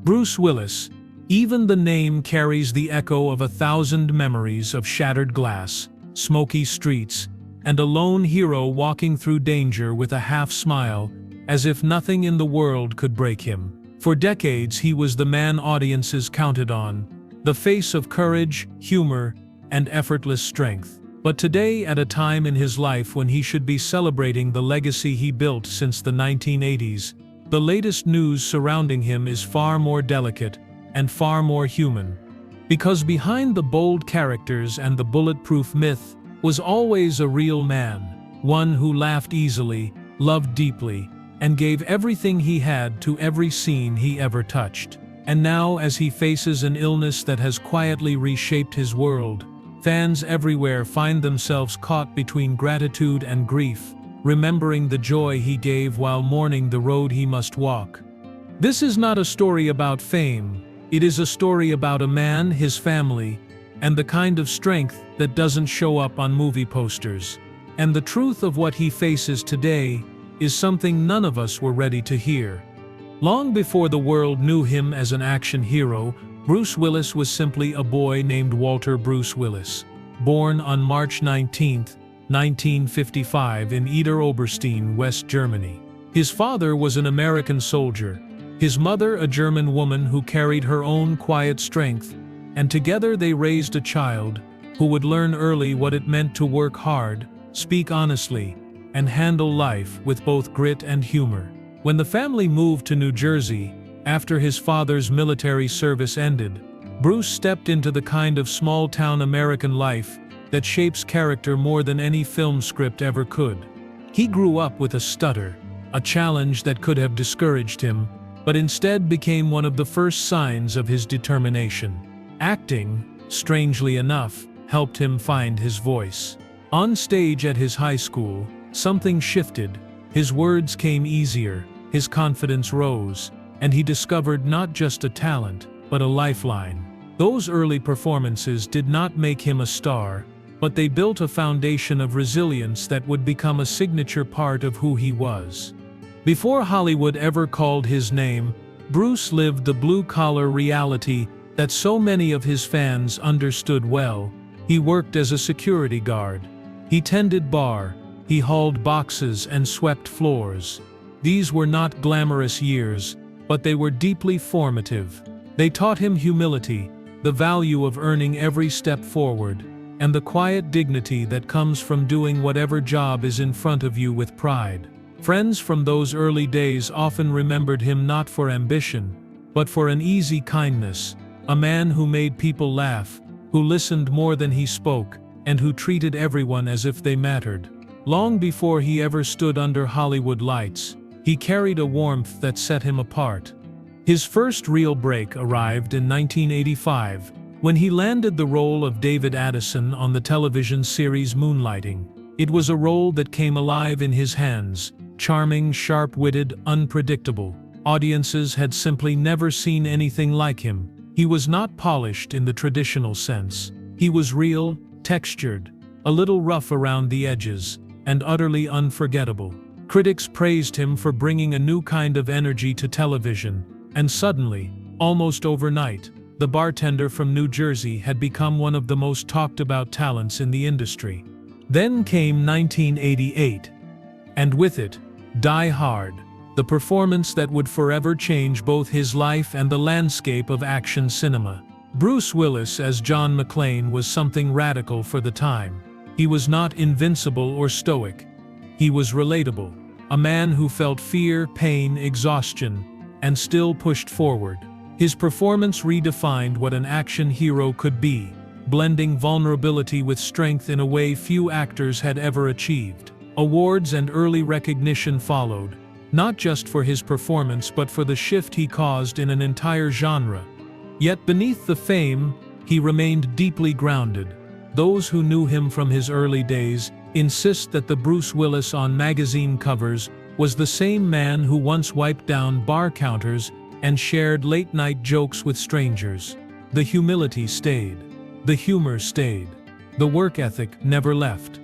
Bruce Willis. Even the name carries the echo of 1,000 memories of shattered glass, smoky streets, and a lone hero walking through danger with a half-smile, as if nothing in the world could break him. For decades he was the man audiences counted on, the face of courage, humor, and effortless strength. But today, at a time in his life when he should be celebrating the legacy he built since the 1980s, the latest news surrounding him is far more delicate and far more human. Because behind the bold characters and the bulletproof myth was always a real man, one who laughed easily, loved deeply, and gave everything he had to every scene he ever touched. And now, as he faces an illness that has quietly reshaped his world, fans everywhere find themselves caught between gratitude and grief, remembering the joy he gave while mourning the road he must walk. This is not a story about fame. It is a story about a man, his family, and the kind of strength that doesn't show up on movie posters. And the truth of what he faces today is something none of us were ready to hear. Long before the world knew him as an action hero, Bruce Willis was simply a boy named Walter Bruce Willis, born on March 19, 1955 in Idar-Oberstein, West Germany. His father was an American soldier, his mother a German woman who carried her own quiet strength, and together they raised a child who would learn early what it meant to work hard, speak honestly, and handle life with both grit and humor. When the family moved to New Jersey, after his father's military service ended, Bruce stepped into the kind of small-town American life that shapes character more than any film script ever could. He grew up with a stutter, a challenge that could have discouraged him, but instead became one of the first signs of his determination. Acting, strangely enough, helped him find his voice. On stage at his high school, something shifted. His words came easier, his confidence rose, and he discovered not just a talent, but a lifeline. Those early performances did not make him a star, but they built a foundation of resilience that would become a signature part of who he was. Before Hollywood ever called his name, Bruce lived the blue-collar reality that so many of his fans understood well. He worked as a security guard. He tended bar. He hauled boxes and swept floors. These were not glamorous years, but they were deeply formative. They taught him humility, the value of earning every step forward, and the quiet dignity that comes from doing whatever job is in front of you with pride. Friends from those early days often remembered him not for ambition, but for an easy kindness, a man who made people laugh, who listened more than he spoke, and who treated everyone as if they mattered. Long before he ever stood under Hollywood lights, he carried a warmth that set him apart. His first real break arrived in 1985, when he landed the role of David Addison on the television series Moonlighting. It was a role that came alive in his hands, charming, sharp-witted, unpredictable. Audiences had simply never seen anything like him. He was not polished in the traditional sense. He was real, textured, a little rough around the edges, and utterly unforgettable. Critics praised him for bringing a new kind of energy to television, and suddenly, almost overnight, the bartender from New Jersey had become one of the most talked-about talents in the industry. Then came 1988, and with it, Die Hard, the performance that would forever change both his life and the landscape of action cinema. Bruce Willis as John McClane was something radical for the time. He was not invincible or stoic. He was relatable, a man who felt fear, pain, exhaustion, and still pushed forward. His performance redefined what an action hero could be, blending vulnerability with strength in a way few actors had ever achieved. Awards and early recognition followed, not just for his performance but for the shift he caused in an entire genre. Yet beneath the fame, he remained deeply grounded. Those who knew him from his early days insist that the Bruce Willis on magazine covers was the same man who once wiped down bar counters and shared late-night jokes with strangers. The humility stayed. The humor stayed. The work ethic never left.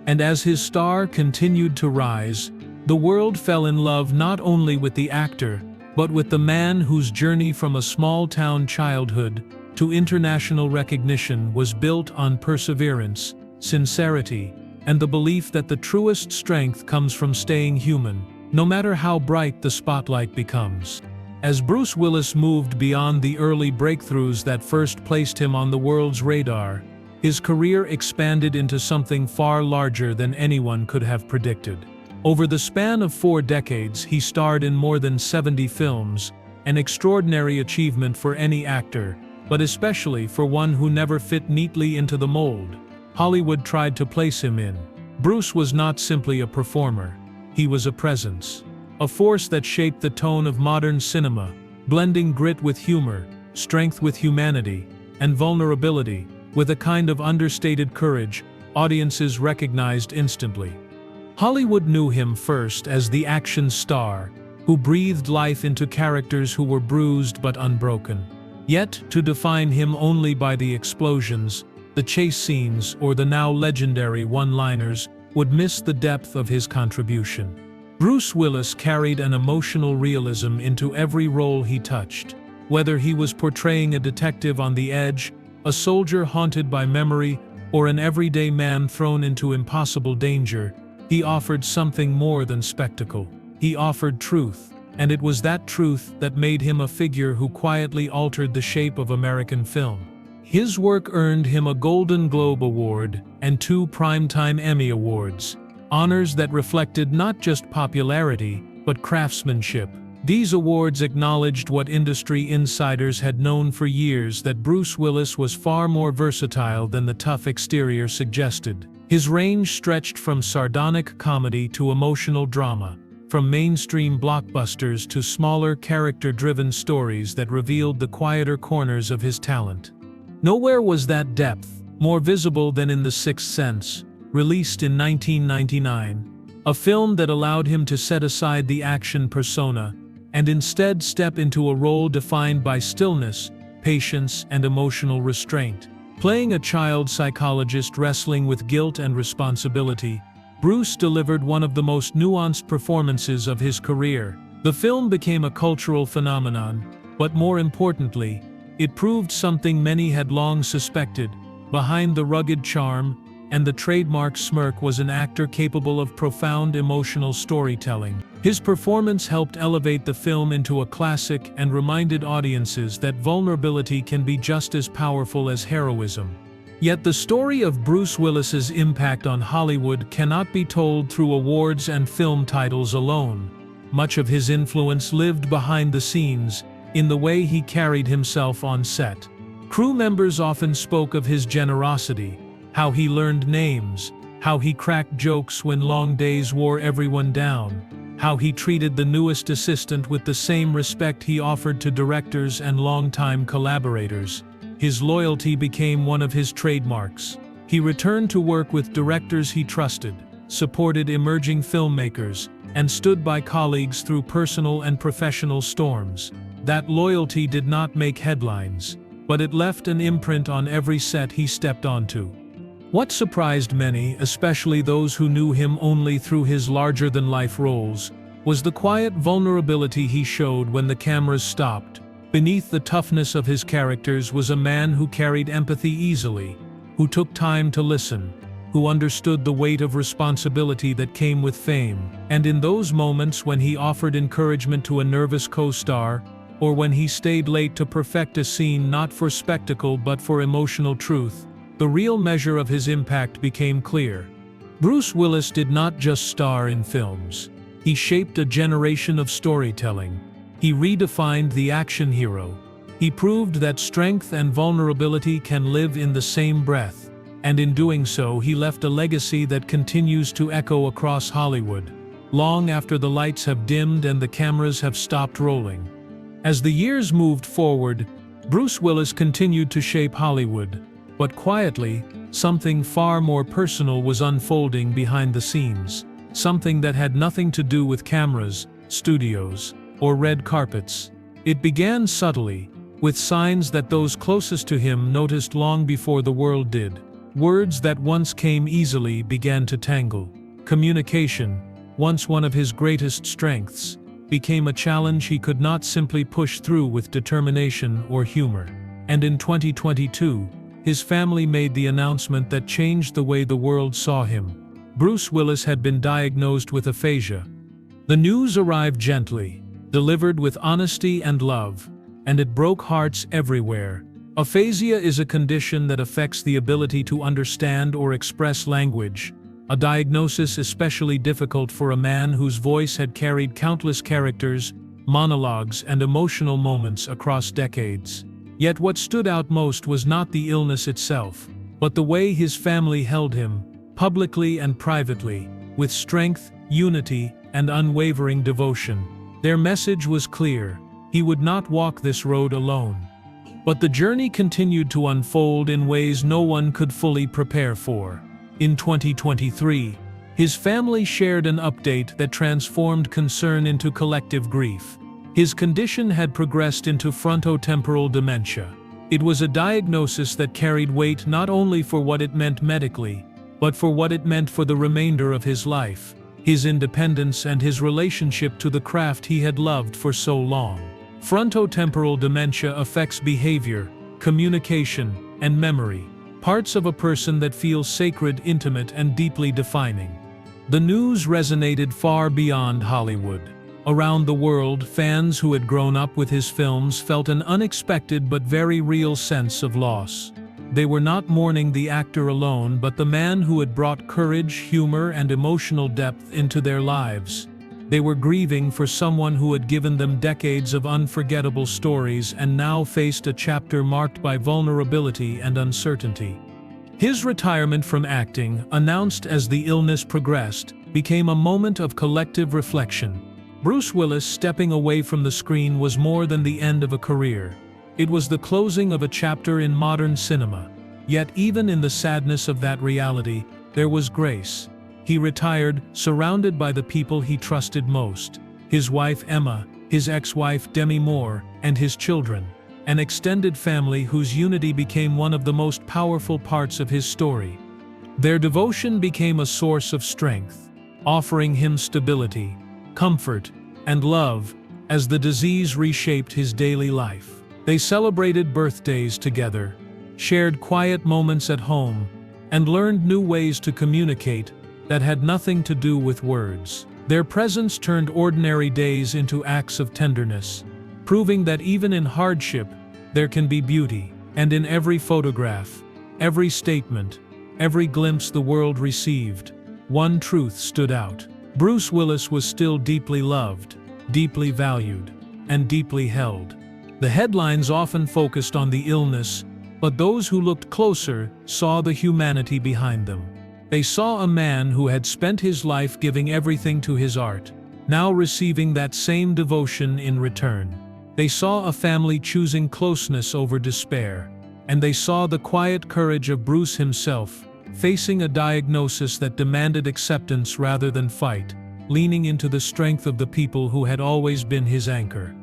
And as his star continued to rise, the world fell in love not only with the actor, but with the man whose journey from a small-town childhood to international recognition was built on perseverance, sincerity, and the belief that the truest strength comes from staying human, no matter how bright the spotlight becomes. As Bruce Willis moved beyond the early breakthroughs that first placed him on the world's radar, his career expanded into something far larger than anyone could have predicted. Over the span of 4 decades, he starred in more than 70 films, an extraordinary achievement for any actor, but especially for one who never fit neatly into the mold Hollywood tried to place him in. Bruce was not simply a performer, he was a presence. A force that shaped the tone of modern cinema, blending grit with humor, strength with humanity, and vulnerability with a kind of understated courage audiences recognized instantly. Hollywood knew him first as the action star, who breathed life into characters who were bruised but unbroken. Yet, to define him only by the explosions, the chase scenes, or the now legendary one-liners, would miss the depth of his contribution. Bruce Willis carried an emotional realism into every role he touched. Whether he was portraying a detective on the edge, a soldier haunted by memory, or an everyday man thrown into impossible danger, he offered something more than spectacle. He offered truth, and it was that truth that made him a figure who quietly altered the shape of American film. His work earned him a Golden Globe Award and 2 Primetime Emmy Awards, honors that reflected not just popularity, but craftsmanship. These awards acknowledged what industry insiders had known for years, that Bruce Willis was far more versatile than the tough exterior suggested. His range stretched from sardonic comedy to emotional drama, from mainstream blockbusters to smaller character-driven stories that revealed the quieter corners of his talent. Nowhere was that depth more visible than in The Sixth Sense, released in 1999, a film that allowed him to set aside the action persona and instead step into a role defined by stillness, patience, and emotional restraint. Playing a child psychologist wrestling with guilt and responsibility, Bruce delivered one of the most nuanced performances of his career. The film became a cultural phenomenon, but more importantly, it proved something many had long suspected: behind the rugged charm and the trademark smirk was an actor capable of profound emotional storytelling. His performance helped elevate the film into a classic and reminded audiences that vulnerability can be just as powerful as heroism. Yet the story of Bruce Willis's impact on Hollywood cannot be told through awards and film titles alone. Much of his influence lived behind the scenes, in the way he carried himself on set. Crew members often spoke of his generosity, how he learned names, how he cracked jokes when long days wore everyone down, how he treated the newest assistant with the same respect he offered to directors and longtime collaborators. His loyalty became one of his trademarks. He returned to work with directors he trusted, supported emerging filmmakers, and stood by colleagues through personal and professional storms. That loyalty did not make headlines, but it left an imprint on every set he stepped onto. What surprised many, especially those who knew him only through his larger-than-life roles, was the quiet vulnerability he showed when the cameras stopped. Beneath the toughness of his characters was a man who carried empathy easily, who took time to listen, who understood the weight of responsibility that came with fame. And in those moments when he offered encouragement to a nervous co-star, or when he stayed late to perfect a scene not for spectacle but for emotional truth, the real measure of his impact became clear. Bruce Willis did not just star in films. He shaped a generation of storytelling. He redefined the action hero. He proved that strength and vulnerability can live in the same breath, and in doing so he left a legacy that continues to echo across Hollywood, long after the lights have dimmed and the cameras have stopped rolling. As the years moved forward, Bruce Willis continued to shape Hollywood, but quietly, something far more personal was unfolding behind the scenes, something that had nothing to do with cameras, studios, or red carpets. It began subtly, with signs that those closest to him noticed long before the world did. Words that once came easily began to tangle. Communication, once one of his greatest strengths, became a challenge he could not simply push through with determination or humor. And in 2022, his family made the announcement that changed the way the world saw him. Bruce Willis had been diagnosed with aphasia. The news arrived gently, delivered with honesty and love, and it broke hearts everywhere. Aphasia is a condition that affects the ability to understand or express language, a diagnosis especially difficult for a man whose voice had carried countless characters, monologues, and emotional moments across decades. Yet what stood out most was not the illness itself, but the way his family held him, publicly and privately, with strength, unity, and unwavering devotion. Their message was clear: he would not walk this road alone. But the journey continued to unfold in ways no one could fully prepare for. In 2023, his family shared an update that transformed concern into collective grief. His condition had progressed into frontotemporal dementia. It was a diagnosis that carried weight not only for what it meant medically, but for what it meant for the remainder of his life, his independence and his relationship to the craft he had loved for so long. Frontotemporal dementia affects behavior, communication, and memory, parts of a person that feel sacred, intimate, and deeply defining. The news resonated far beyond Hollywood. Around the world, fans who had grown up with his films felt an unexpected but very real sense of loss. They were not mourning the actor alone, but the man who had brought courage, humor, and emotional depth into their lives. They were grieving for someone who had given them decades of unforgettable stories and now faced a chapter marked by vulnerability and uncertainty. His retirement from acting, announced as the illness progressed, became a moment of collective reflection. Bruce Willis stepping away from the screen was more than the end of a career. It was the closing of a chapter in modern cinema. Yet even in the sadness of that reality, there was grace. He retired, surrounded by the people he trusted most: his wife Emma, his ex-wife Demi Moore, and his children, an extended family whose unity became one of the most powerful parts of his story. Their devotion became a source of strength, offering him stability, comfort, and love as the disease reshaped his daily life. They celebrated birthdays together, shared quiet moments at home, and learned new ways to communicate that had nothing to do with words. Their presence turned ordinary days into acts of tenderness, proving that even in hardship, there can be beauty. And in every photograph, every statement, every glimpse the world received, one truth stood out: Bruce Willis was still deeply loved, deeply valued, and deeply held. The headlines often focused on the illness, but those who looked closer saw the humanity behind them. They saw a man who had spent his life giving everything to his art, now receiving that same devotion in return. They saw a family choosing closeness over despair, and they saw the quiet courage of Bruce himself, facing a diagnosis that demanded acceptance rather than fight, leaning into the strength of the people who had always been his anchor.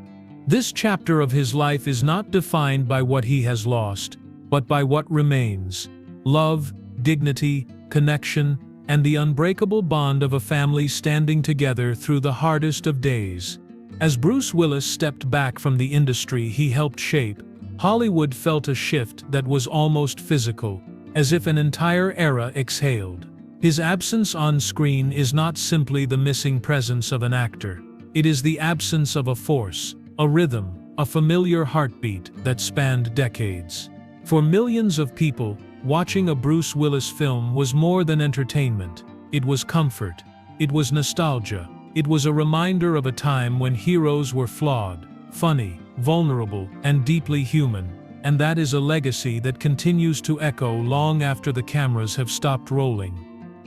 This chapter of his life is not defined by what he has lost, but by what remains: love, dignity, connection, and the unbreakable bond of a family standing together through the hardest of days. As Bruce Willis stepped back from the industry he helped shape, Hollywood felt a shift that was almost physical, as if an entire era exhaled. His absence on screen is not simply the missing presence of an actor. It is the absence of a force, a rhythm, a familiar heartbeat that spanned decades. For millions of people, watching a Bruce Willis film was more than entertainment. It was comfort. It was nostalgia. It was a reminder of a time when heroes were flawed, funny, vulnerable, and deeply human. And that is a legacy that continues to echo long after the cameras have stopped rolling.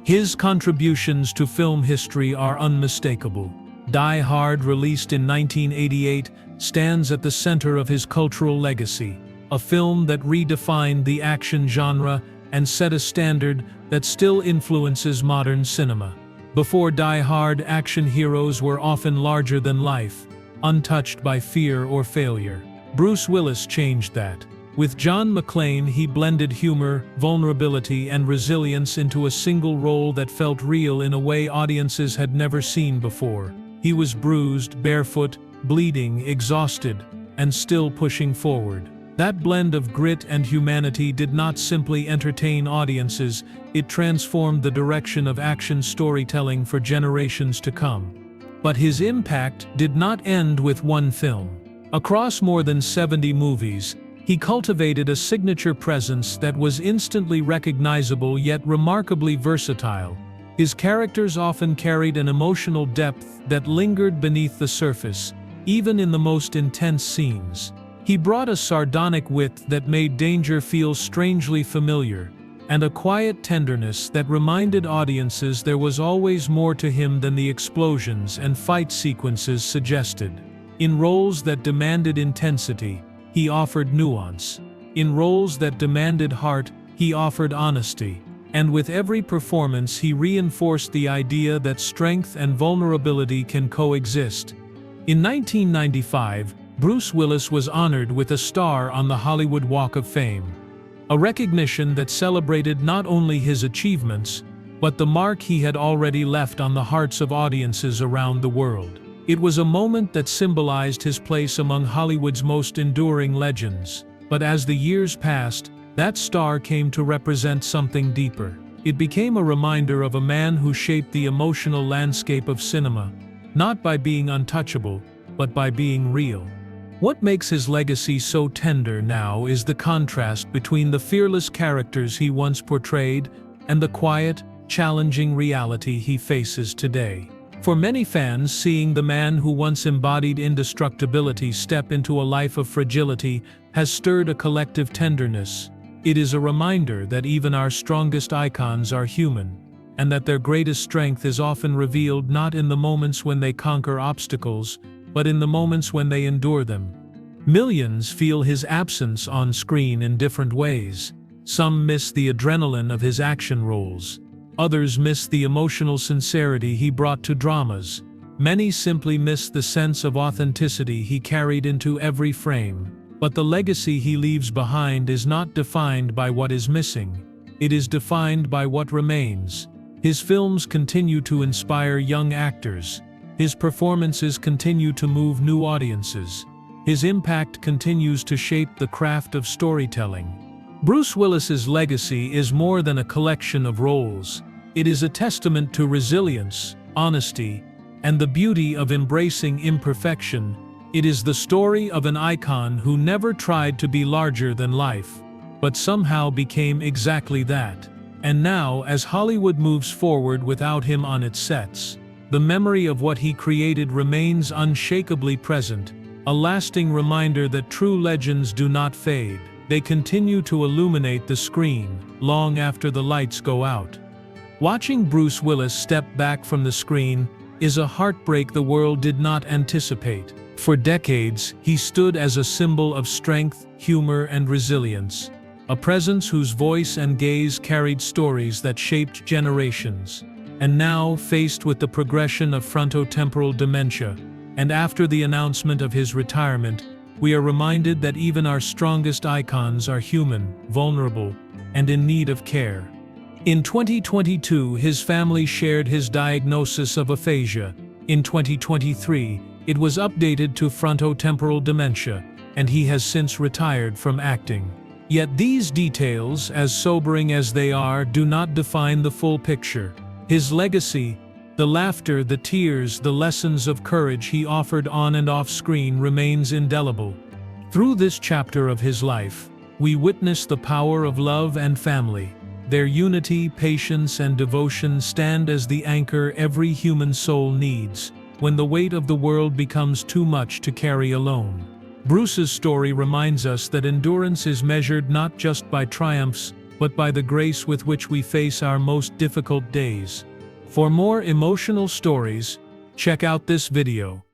His contributions to film history are unmistakable. Die Hard, released in 1988, stands at the center of his cultural legacy. A film that redefined the action genre and set a standard that still influences modern cinema. Before Die Hard, action heroes were often larger than life, untouched by fear or failure. Bruce Willis changed that. With John McClane, he blended humor, vulnerability, and resilience into a single role that felt real in a way audiences had never seen before. He was bruised, barefoot, bleeding, exhausted, and still pushing forward. That blend of grit and humanity did not simply entertain audiences, it transformed the direction of action storytelling for generations to come. But his impact did not end with one film. Across more than 70 movies, he cultivated a signature presence that was instantly recognizable yet remarkably versatile. His characters often carried an emotional depth that lingered beneath the surface, even in the most intense scenes. He brought a sardonic wit that made danger feel strangely familiar, and a quiet tenderness that reminded audiences there was always more to him than the explosions and fight sequences suggested. In roles that demanded intensity, he offered nuance. In roles that demanded heart, he offered honesty. And with every performance he reinforced the idea that strength and vulnerability can coexist. In 1995, Bruce Willis was honored with a star on the Hollywood Walk of Fame. A recognition that celebrated not only his achievements, but the mark he had already left on the hearts of audiences around the world. It was a moment that symbolized his place among Hollywood's most enduring legends. But as the years passed, that star came to represent something deeper. It became a reminder of a man who shaped the emotional landscape of cinema, not by being untouchable, but by being real. What makes his legacy so tender now is the contrast between the fearless characters he once portrayed and the quiet, challenging reality he faces today. For many fans, seeing the man who once embodied indestructibility step into a life of fragility has stirred a collective tenderness. It is a reminder that even our strongest icons are human, and that their greatest strength is often revealed not in the moments when they conquer obstacles, but in the moments when they endure them. Millions feel his absence on screen in different ways. Some miss the adrenaline of his action roles. Others miss the emotional sincerity he brought to dramas. Many simply miss the sense of authenticity he carried into every frame. But the legacy he leaves behind is not defined by what is missing. It is defined by what remains. His films continue to inspire young actors. His performances continue to move new audiences. His impact continues to shape the craft of storytelling. Bruce Willis's legacy is more than a collection of roles. It is a testament to resilience, honesty, and the beauty of embracing imperfection. It is the story of an icon who never tried to be larger than life, but somehow became exactly that. And now, as Hollywood moves forward without him on its sets, the memory of what he created remains unshakably present, a lasting reminder that true legends do not fade. They continue to illuminate the screen, long after the lights go out. Watching Bruce Willis step back from the screen is a heartbreak the world did not anticipate. For decades, he stood as a symbol of strength, humor, and resilience, a presence whose voice and gaze carried stories that shaped generations. And now, faced with the progression of frontotemporal dementia, and after the announcement of his retirement, we are reminded that even our strongest icons are human, vulnerable, and in need of care. In 2022, his family shared his diagnosis of aphasia. In 2023, it was updated to frontotemporal dementia, and he has since retired from acting. Yet these details, as sobering as they are, do not define the full picture. His legacy, the laughter, the tears, the lessons of courage he offered on and off screen remains indelible. Through this chapter of his life, we witness the power of love and family. Their unity, patience, and devotion stand as the anchor every human soul needs when the weight of the world becomes too much to carry alone. Bruce's story reminds us that endurance is measured not just by triumphs, but by the grace with which we face our most difficult days. For more emotional stories, check out this video.